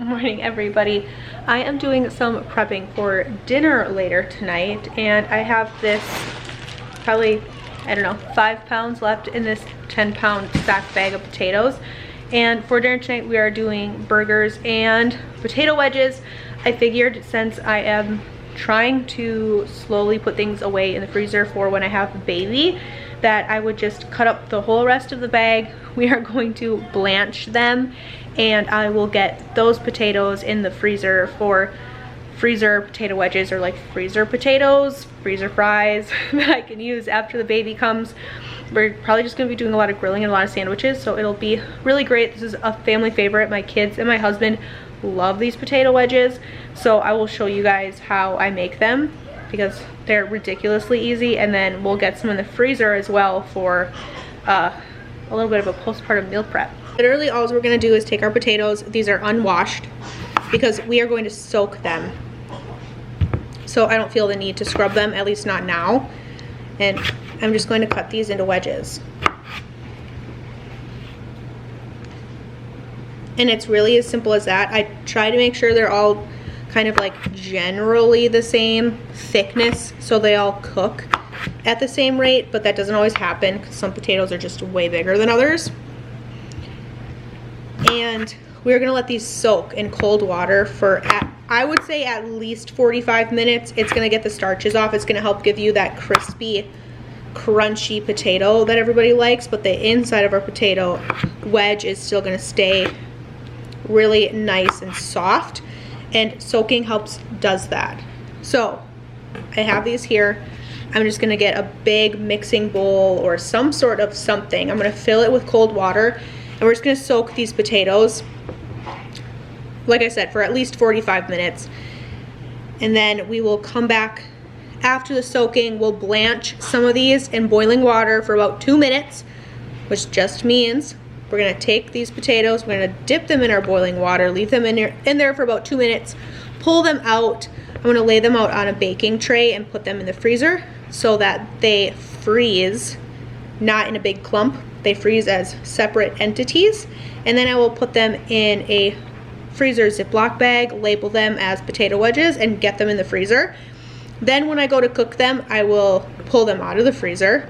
Morning, everybody. I am doing some prepping for dinner later tonight, and I have this probably, I don't know, 5 pounds left in this 10-pound stacked bag of potatoes. And for dinner tonight we are doing burgers and potato wedges. I figured since I am trying to slowly put things away in the freezer for when I have a baby, that I would just cut up the whole rest of the bag. We are going to blanch them, and I will get those potatoes in the freezer for freezer potato wedges, or like freezer potatoes, freezer fries that I can use after the baby comes. We're probably just gonna be doing a lot of grilling and a lot of sandwiches, so it'll be really great. This is a family favorite. My kids and my husband love these potato wedges, so I will show you guys how I make them because they're ridiculously easy, and then we'll get some in the freezer as well for a little bit of a postpartum meal prep. Literally all we're gonna do is take our potatoes. These are unwashed because we are going to soak them, so I don't feel the need to scrub them, at least not now. And I'm just going to cut these into wedges. And it's really as simple as that. I try to make sure they're all kind of like generally the same thickness so they all cook at the same rate, but that doesn't always happen because some potatoes are just way bigger than others. And we're gonna let these soak in cold water for, I would say, at least 45 minutes. It's gonna get the starches off. It's gonna help give you that crispy, crunchy potato that everybody likes, but the inside of our potato wedge is still gonna stay really nice and soft, and soaking does that. So I have these here. I'm just gonna get a big mixing bowl or some sort of something. I'm gonna fill it with cold water, and we're just gonna soak these potatoes, like I said, for at least 45 minutes. And then we will come back after the soaking. We'll blanch some of these in boiling water for about 2 minutes, which just means we're gonna take these potatoes, we're gonna dip them in our boiling water, leave them in there for about 2 minutes, pull them out. I'm gonna lay them out on a baking tray and put them in the freezer so that they freeze, not in a big clump. They freeze as separate entities. And then I will put them in a freezer Ziploc bag, label them as potato wedges, and get them in the freezer. Then when I go to cook them, I will pull them out of the freezer,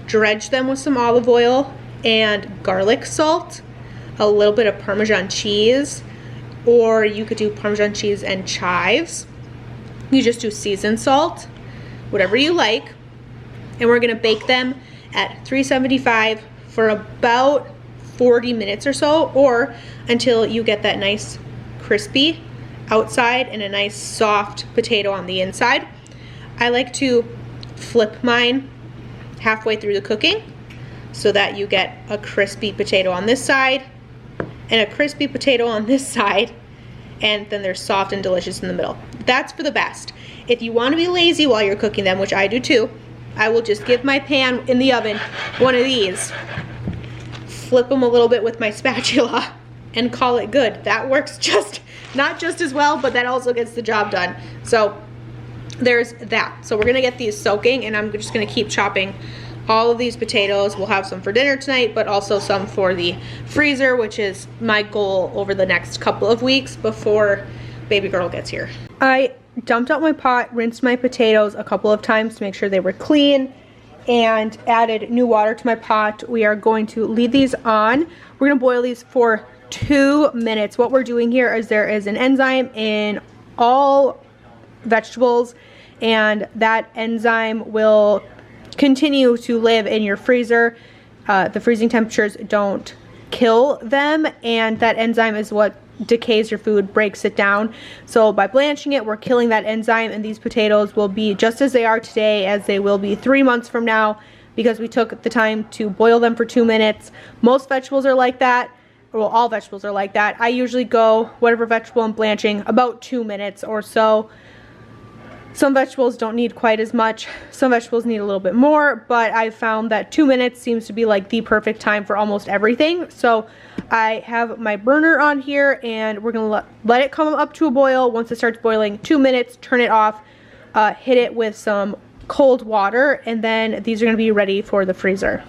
dredge them with some olive oil and garlic salt, a little bit of Parmesan cheese, or you could do Parmesan cheese and chives. You just do seasoned salt, whatever you like. And we're gonna bake them at 375 for about 40 minutes or so, or until you get that nice crispy outside and a nice soft potato on the inside. I like to flip mine halfway through the cooking so that you get a crispy potato on this side and a crispy potato on this side, and then they're soft and delicious in the middle. That's for the best. If you want to be lazy while you're cooking them, which I do too, I will just give my pan in the oven one of these, flip them a little bit with my spatula, and call it good. That works not just as well, but that also gets the job done. So there's that. So we're gonna get these soaking, and I'm just gonna keep chopping all of these potatoes. We'll have some for dinner tonight, but also some for the freezer, which is my goal over the next couple of weeks before baby girl gets here. I dumped out my pot, rinsed my potatoes a couple of times to make sure they were clean, and added new water to my pot. We are going to leave these on. We're gonna boil these for 2 minutes. What we're doing here is there is an enzyme in all vegetables, and that enzyme will continue to live in your freezer. The freezing temperatures don't kill them, and that enzyme is what decays your food, breaks it down. So by blanching it, we're killing that enzyme, and these potatoes will be just as they are today as they will be 3 months from now, because we took the time to boil them for 2 minutes. Most vegetables are like that. Well, all vegetables are like that. I usually go, whatever vegetable I'm blanching, about 2 minutes or so. Some vegetables don't need quite as much. Some vegetables need a little bit more, but I've found that 2 minutes seems to be like the perfect time for almost everything. So I have my burner on here, and we're gonna let it come up to a boil. Once it starts boiling, 2 minutes, turn it off, hit it with some cold water, and then these are gonna be ready for the freezer.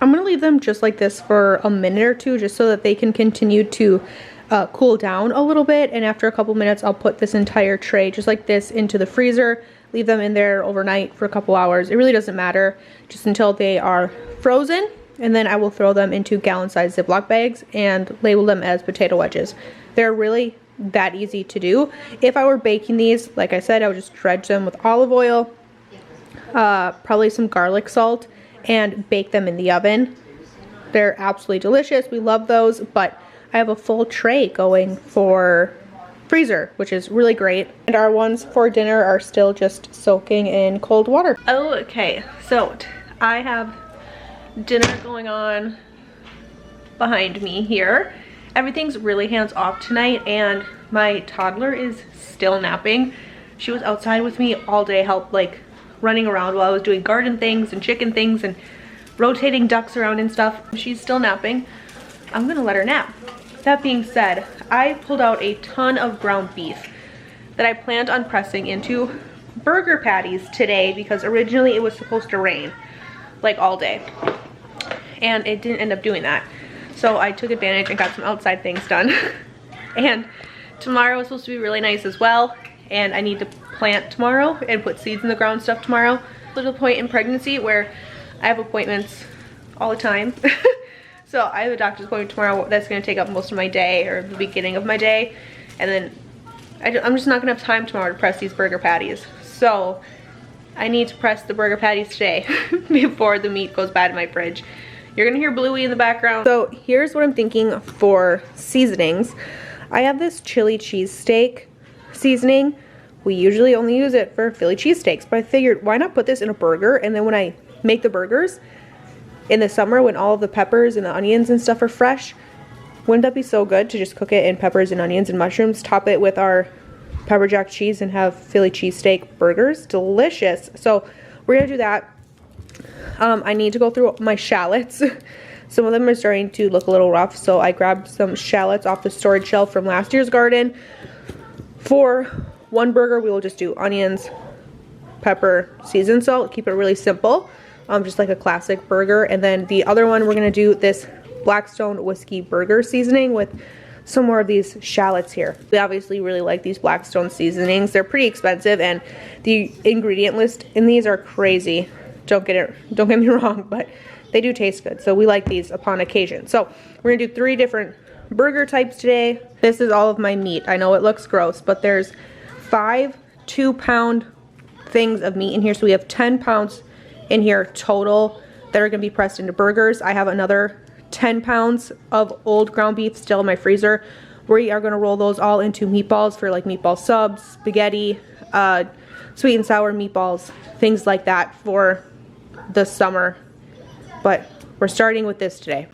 I'm gonna leave them just like this for a minute or two, just so that they can continue to cool down a little bit. And after a couple minutes, I'll put this entire tray just like this into the freezer, leave them in there overnight for a couple hours. It really doesn't matter, just until they are frozen. And then I will throw them into gallon-sized Ziploc bags and label them as potato wedges. They're really that easy to do. If I were baking these, like I said, I would just dredge them with olive oil, probably some garlic salt, and bake them in the oven. They're absolutely delicious. We love those, but I have a full tray going for freezer, which is really great. And our ones for dinner are still just soaking in cold water. Okay, so I have dinner going on behind me here. Everything's really hands off tonight, and my toddler is still napping. She was outside with me all day, running around while I was doing garden things and chicken things and rotating ducks around and stuff. She's still napping. I'm gonna let her nap. That being said, I pulled out a ton of ground beef that I planned on pressing into burger patties today, because originally it was supposed to rain like all day, and it didn't end up doing that. So I took advantage and got some outside things done. And tomorrow is supposed to be really nice as well, and I need to plant tomorrow and put seeds in the ground stuff tomorrow. To the point in pregnancy where I have appointments all the time. So I have a doctor's appointment tomorrow that's going to take up most of my day, or the beginning of my day, and then I'm just not going to have time tomorrow to press these burger patties. So I need to press the burger patties today before the meat goes bad in my fridge. You're gonna hear Bluey in the background. So here's what I'm thinking for seasonings. I have this chili cheesesteak seasoning. We usually only use it for Philly cheesesteaks, but I figured, why not put this in a burger? And then when I make the burgers in the summer, when all of the peppers and the onions and stuff are fresh, wouldn't that be so good to just cook it in peppers and onions and mushrooms, top it with our pepper jack cheese, and have Philly cheesesteak burgers? Delicious. So we're gonna do that. I need to go through my shallots. Some of them are starting to look a little rough, so I grabbed some shallots off the storage shelf from last year's garden. For one burger, we will just do onions, pepper, seasoned salt, keep it really simple, just like a classic burger. And then the other one, we're gonna do this Blackstone whiskey burger seasoning with some more of these shallots here. We obviously really like these Blackstone seasonings. They're pretty expensive, and the ingredient list in these are crazy. Don't get me wrong, but they do taste good. So we like these upon occasion. So we're gonna do 3 different burger types today. This is all of my meat. I know it looks gross, but there's 5 2-pound things of meat in here. So we have 10 pounds in here total that are gonna be pressed into burgers. I have another 10 pounds of old ground beef still in my freezer. We are gonna roll those all into meatballs for like meatball subs, spaghetti, sweet and sour meatballs, things like that for the summer. But we're starting with this today.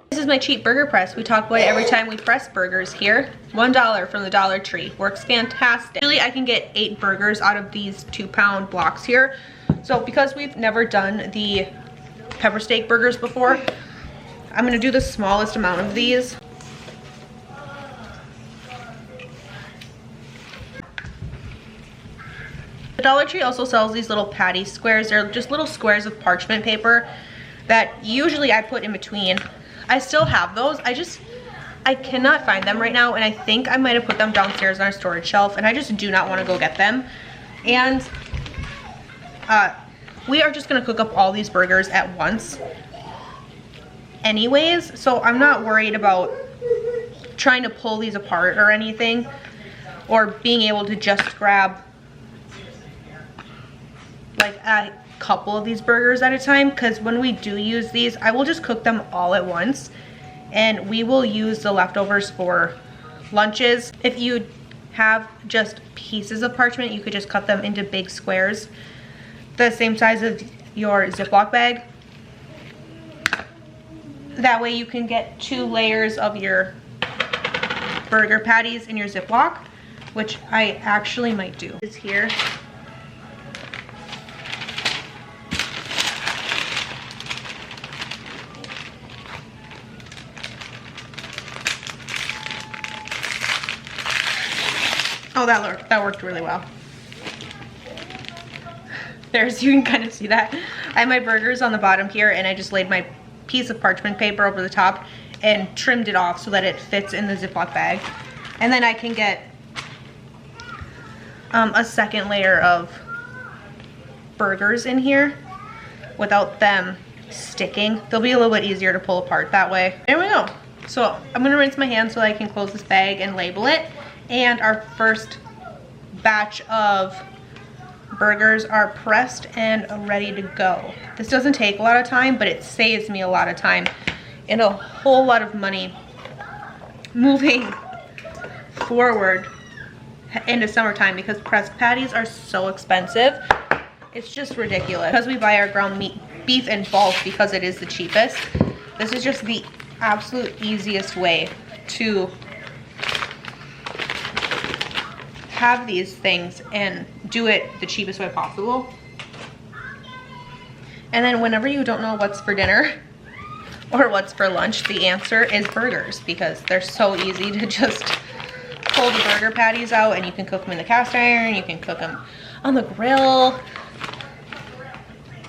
This is my cheap burger press. We talk about it every time we press burgers here. $1 from the Dollar Tree. Works fantastic. Really, I can get 8 burgers out of these 2-pound blocks here. So because we've never done the pepper steak burgers before, I'm gonna do the smallest amount of these. The Dollar Tree also sells these little patty squares. They're just little squares of parchment paper that usually I put in between. I still have those. I cannot find them right now, and I think I might have put them downstairs on our storage shelf, and I just do not want to go get them. And we are just gonna cook up all these burgers at once anyways, so I'm not worried about trying to pull these apart or anything, or being able to just grab like a couple of these burgers at a time, because when we do use these, I will just cook them all at once, and we will use the leftovers for lunches. If you have just pieces of parchment, you could just cut them into big squares the same size of your Ziploc bag. That way you can get 2 layers of your burger patties in your Ziploc, which I actually might do. Is here. Oh, that worked really well. There's, you can kind of see that. I have my burgers on the bottom here, and I just laid my piece of parchment paper over the top and trimmed it off so that it fits in the Ziploc bag. And then I can get a second layer of burgers in here without them sticking. They'll be a little bit easier to pull apart that way. There we go. So I'm gonna rinse my hands so that I can close this bag and label it. And our first batch of burgers are pressed and ready to go. This doesn't take a lot of time, but it saves me a lot of time and a whole lot of money moving forward into summertime, because pressed patties are so expensive. It's just ridiculous. Because we buy our ground beef in bulk because it is the cheapest, this is just the absolute easiest way to have these things and do it the cheapest way possible. And then whenever you don't know what's for dinner or what's for lunch, the answer is burgers, because they're so easy to just pull the burger patties out, and you can cook them in the cast iron, you can cook them on the grill.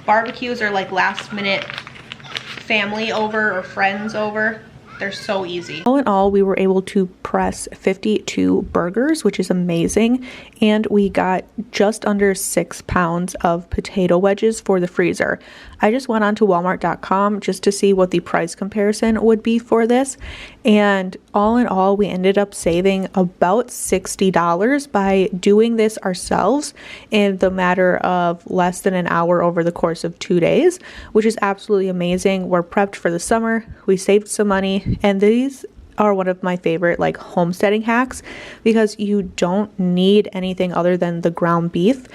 Barbecues are like last minute family over or friends over. They're so easy. All in all, we were able to press 52 burgers, which is amazing. And we got just under 6 pounds of potato wedges for the freezer. I just went on to Walmart.com just to see what the price comparison would be for this. And all in all, we ended up saving about $60 by doing this ourselves in the matter of less than an hour over the course of 2 days, which is absolutely amazing. We're prepped for the summer. We saved some money, and these are one of my favorite like homesteading hacks, because you don't need anything other than the ground beef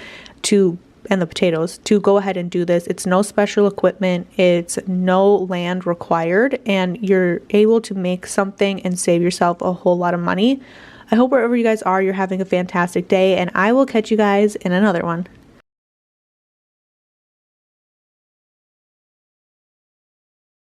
and the potatoes to go ahead and do this. It's no special equipment, it's no land required, and you're able to make something and save yourself a whole lot of money. I hope wherever you guys are, you're having a fantastic day, and I will catch you guys in another one.